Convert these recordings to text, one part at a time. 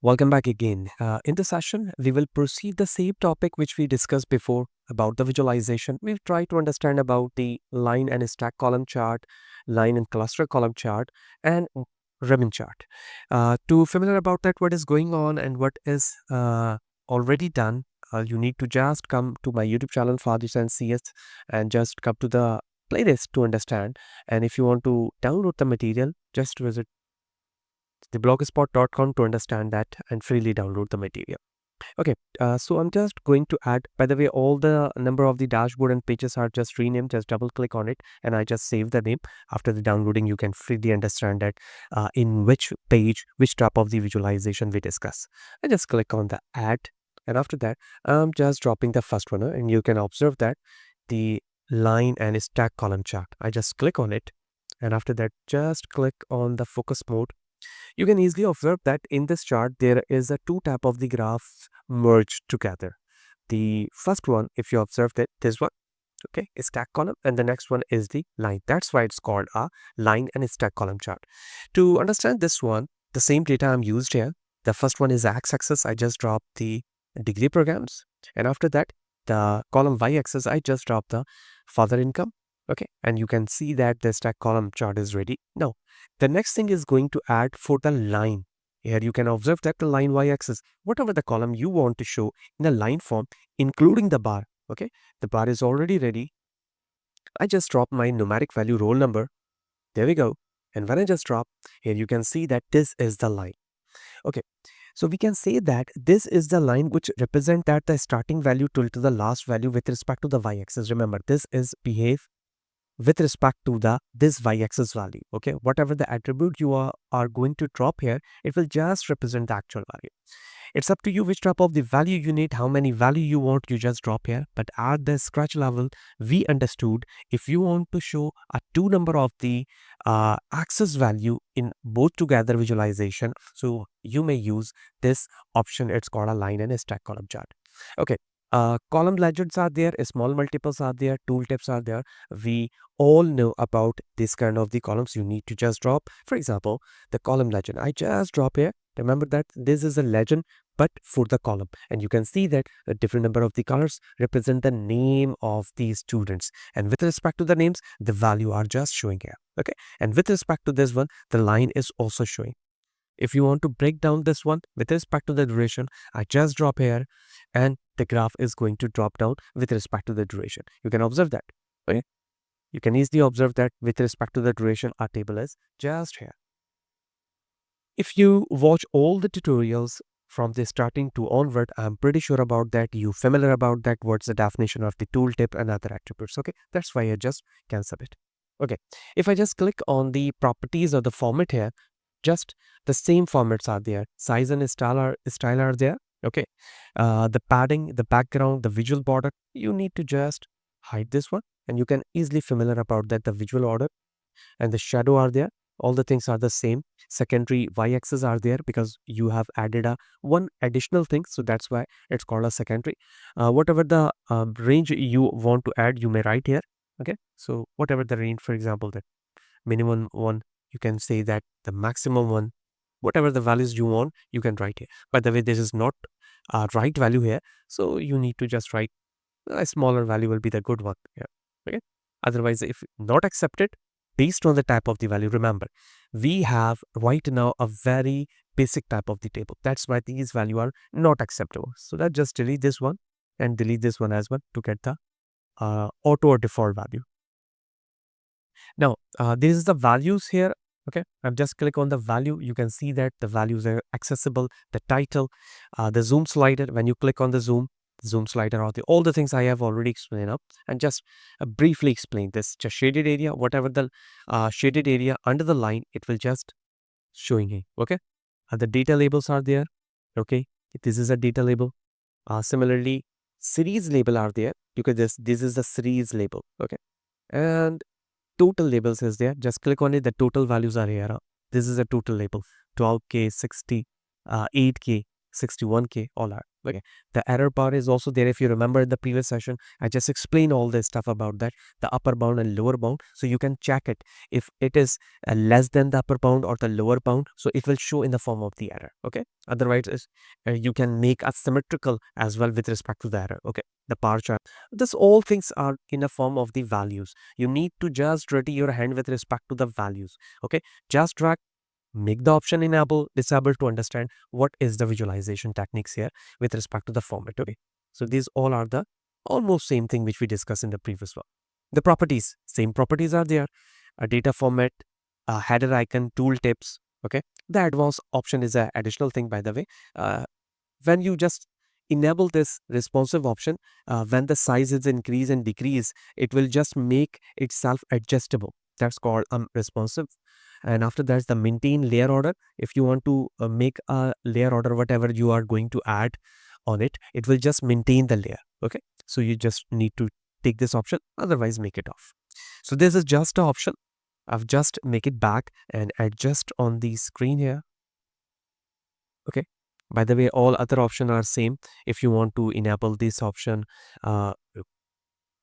Welcome back again. In this session, we will proceed the same topic which we discussed before about the visualization. We'll try to understand about the line and stack column chart, line and cluster column chart, and ribbon chart. To familiar about that, what is going on and what is already done, you need to just come to my YouTube channel, Fahad Hussain CS, and just come to the playlist to understand. And if you want to download the material, just visit theblogspot.com to understand that and freely download the material. Okay, so I'm just going to add, by the way, all the number of the dashboard and pages are just renamed. Just double click on it and I just save the name. After the downloading, you can freely understand that in which page, which type of the visualization we discuss. I just click on the add, and after that, I'm just dropping the first one, and you can observe that the line and stack column chart. I just click on it, and after that, just click on the focus mode. You can easily observe that in this chart, there is a two type of the graphs merged together. The first one, if you observe that, this one, okay, is stack column, and the next one is the line. That's why it's called a line and stack column chart. To understand this one, the same data I'm used here. The first one is x-axis. I just drop the degree programs, and after that, the column y-axis, I just drop the father income. Okay, and you can see that the stack column chart is ready. Now, the next thing is going to add for the line. Here you can observe that the line y-axis, whatever the column you want to show in a line form, including the bar. Okay, the bar is already ready. I just drop my numeric value roll number. There we go. And when I just drop, here you can see that this is the line. Okay, so we can say that this is the line which represent that the starting value till to the last value with respect to the y-axis. Remember, this is behave with respect to the this y-axis value. Okay, whatever the attribute you are going to drop here, it will just represent the actual value. It's up to you which type of the value you need, how many value you want, you just drop here. But at the scratch level, we understood if you want to show a two number of the axis value in both together visualization, so you may use this option. It's called a line and a stack column chart. Okay, column legends are there, small multiples are there, tooltips are there. We all know about this kind of the columns you need to just drop. For example, the column legend, I just drop here. Remember that this is a legend, but for the column, and you can see that a different number of the colors represent the name of the students, and with respect to the names, the value are just showing here. Okay, and with respect to this one, the line is also showing. If you want to break down this one with respect to the duration, I just drop here and the graph is going to drop down with respect to the duration. You can observe that. Okay, you can easily observe that with respect to the duration, our table is just here. If you watch all the tutorials from the starting to onward, I'm pretty sure about that you familiar about that what's the definition of the tooltip and other attributes. Okay, that's why I just cancel it. Okay, if I just click on the properties of the format here, just the same formats are there. Size and style are there. Okay, the padding, the background, the visual border, you need to just hide this one, and you can easily familiar about that the visual order and the shadow are there. All the things are the same. Secondary y-axis are there because you have added a one additional thing, so that's why it's called a secondary. Whatever the range you want to add, you may write here. Okay, so whatever the range, for example, the minimum one, you can say that the maximum one, whatever the values you want, you can write here. By the way, this is not a right value here, so you need to just write a smaller value will be the good one here. Okay, otherwise if not accepted based on the type of the value, remember we have right now a very basic type of the table, that's why these value are not acceptable. So that just delete this one and delete this one as well to get the auto or default value. Now, this is the values here. Okay, I've just click on the value. You can see that the values are accessible. The title, the zoom slider. When you click on the zoom slider, or all the things I have already explained up, and just briefly explain this. Just shaded area, whatever the shaded area under the line, it will just showing here. Okay, the data labels are there. Okay, this is a data label. Similarly, series label are there because this is the series label. Okay, and total labels is there. Just click on it. The total values are here. This is a total label. 12K, 60, 8K, 61K, all are. Okay, the error bar is also there. If you remember in the previous session, I just explained all this stuff about that, the upper bound and lower bound. So you can check it if it is less than the upper bound or the lower bound. So it will show in the form of the error. Okay, otherwise you can make a symmetrical as well with respect to the error. Okay, the bar chart. This all things are in a form of the values. You need to just ready your hand with respect to the values. Okay, just drag, make the option enable, disable to understand what is the visualization techniques here with respect to the format. Okay, so these all are the almost same thing which we discussed in the previous one. The properties, same properties are there. A data format, a header icon, tooltips. Okay, the advanced option is an additional thing, by the way. When you just enable this responsive option, when the size is increase and decrease, it will just make itself adjustable. That's called responsive. And after that, the maintain layer order. If you want to make a layer order, whatever you are going to add on it, it will just maintain the layer. Okay, so you just need to take this option, otherwise make it off. So this is just an option. I've just make it back and adjust on the screen here. Okay, by the way, all other options are same. If you want to enable this option, uh,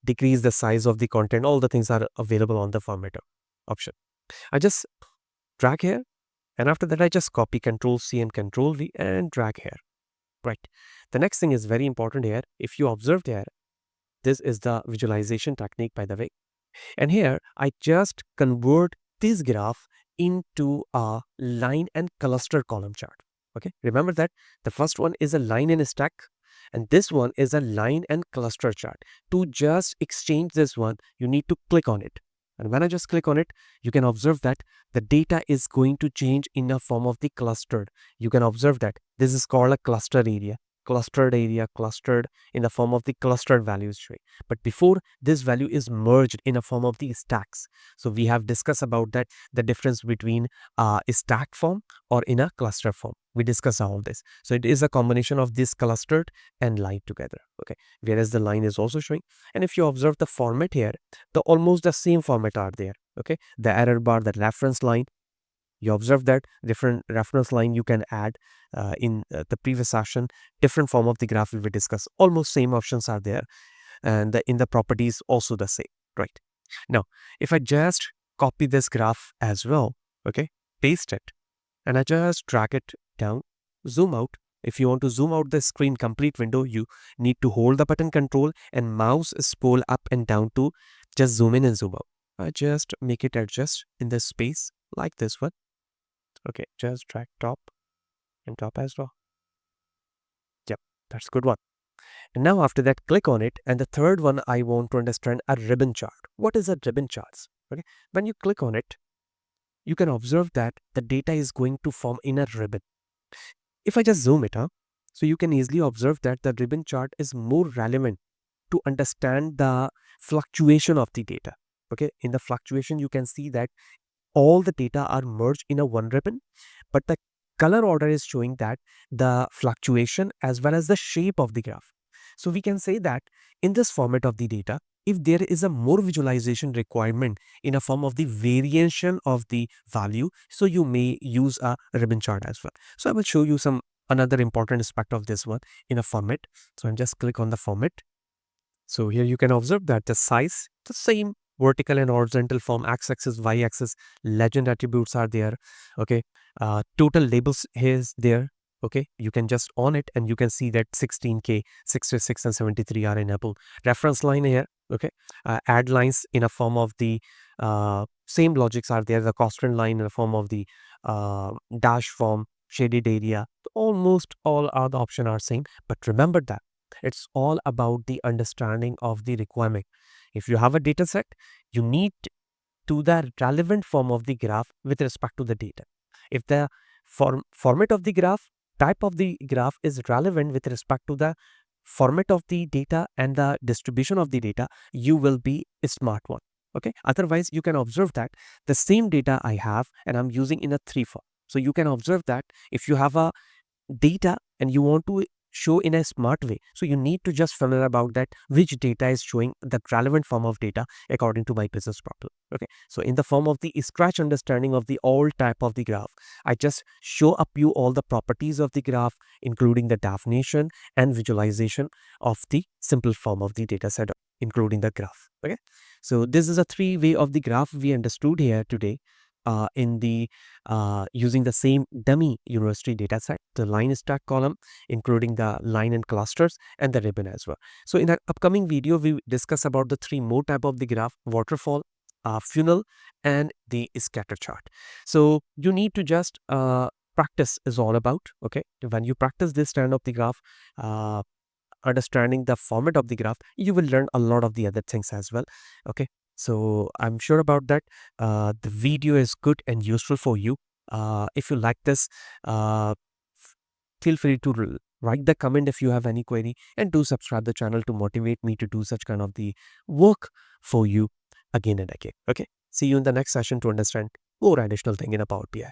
decrease the size of the content, all the things are available on the formatter option. I just drag here, and after that I just copy Control C and Control V and drag here. Right. The next thing is very important here. If you observe there, this is the visualization technique, by the way. And here I just convert this graph into a line and cluster column chart. Okay, remember that the first one is a line and a stack, and this one is a line and cluster chart. To just exchange this one, you need to click on it. And when I just click on it, you can observe that the data is going to change in a form of the clustered. You can observe that this is called a cluster area. Clustered area, clustered in the form of the clustered values tree. But before, this value is merged in a form of the stacks. So we have discussed about that, the difference between a stack form or in a cluster form. We discuss all this. So it is a combination of this clustered and line together. Okay, whereas the line is also showing. And if you observe the format here, the almost the same format are there. Okay, the error bar, the reference line. You observe that different reference line you can add in the previous session. Different form of the graph will be discussed. Almost same options are there, and in the properties also the same. Right. Now, if I just copy this graph as well, okay, paste it, and I just drag it down, zoom out. If you want to zoom out the screen complete window, you need to hold the button control and mouse scroll up and down to just zoom in and zoom out. I just make it adjust in the space like this one. Okay, just drag top and top as well. Yep, that's a good one. And now after that, click on it. And the third one, I want to understand a ribbon chart. What is a ribbon charts? Okay, when you click on it, you can observe that the data is going to form in a ribbon. If I just zoom it, so you can easily observe that the ribbon chart is more relevant to understand the fluctuation of the data. Okay, in the fluctuation, you can see that all the data are merged in a one ribbon, but the color order is showing that the fluctuation as well as the shape of the graph. So we can say that in this format of the data, if there is a more visualization requirement in a form of the variation of the value, so you may use a ribbon chart as well. So I will show you some another important aspect of this one in a format. So I'm just click on the format. So here you can observe that the size, the same vertical and horizontal form, x-axis, y-axis, legend attributes are there. Okay, total labels is there. Okay, you can just on it and you can see that 16K, 66 and 73 are enabled. Reference line here. Okay, add lines in a form of the same logics are there. The constant line in the form of the dash form, shaded area. Almost all other options are same. But remember that it's all about the understanding of the requirement. If you have a data set, you need to the relevant form of the graph with respect to the data. If the format of the graph, type of the graph is relevant with respect to the format of the data and the distribution of the data, you will be a smart one. Okay. Otherwise, you can observe that the same data I have and I'm using in a 3 form. So you can observe that if you have a data and you want to show in a smart way. So you need to just familiar about that which data is showing the relevant form of data according to my business problem. Okay, so in the form of the scratch understanding of the all type of the graph, I just show up you all the properties of the graph, including the definition and visualization of the simple form of the data set, including the graph. Okay, so this is a three way of the graph we understood here today. In the using the same dummy university data set, the line stack column, including the line and clusters, and the ribbon as well. So in the upcoming video, we discuss about the three more type of the graph: waterfall, funnel, and the scatter chart. So you need to just practice is all about. Okay, when you practice this kind of the graph, understanding the format of the graph, you will learn a lot of the other things as well. Okay, so I'm sure about that the video is good and useful for you. If you like this, feel free to write the comment if you have any query, and do subscribe the channel to motivate me to do such kind of the work for you again and again. Okay, see you in the next session to understand more additional thing in a Power BI.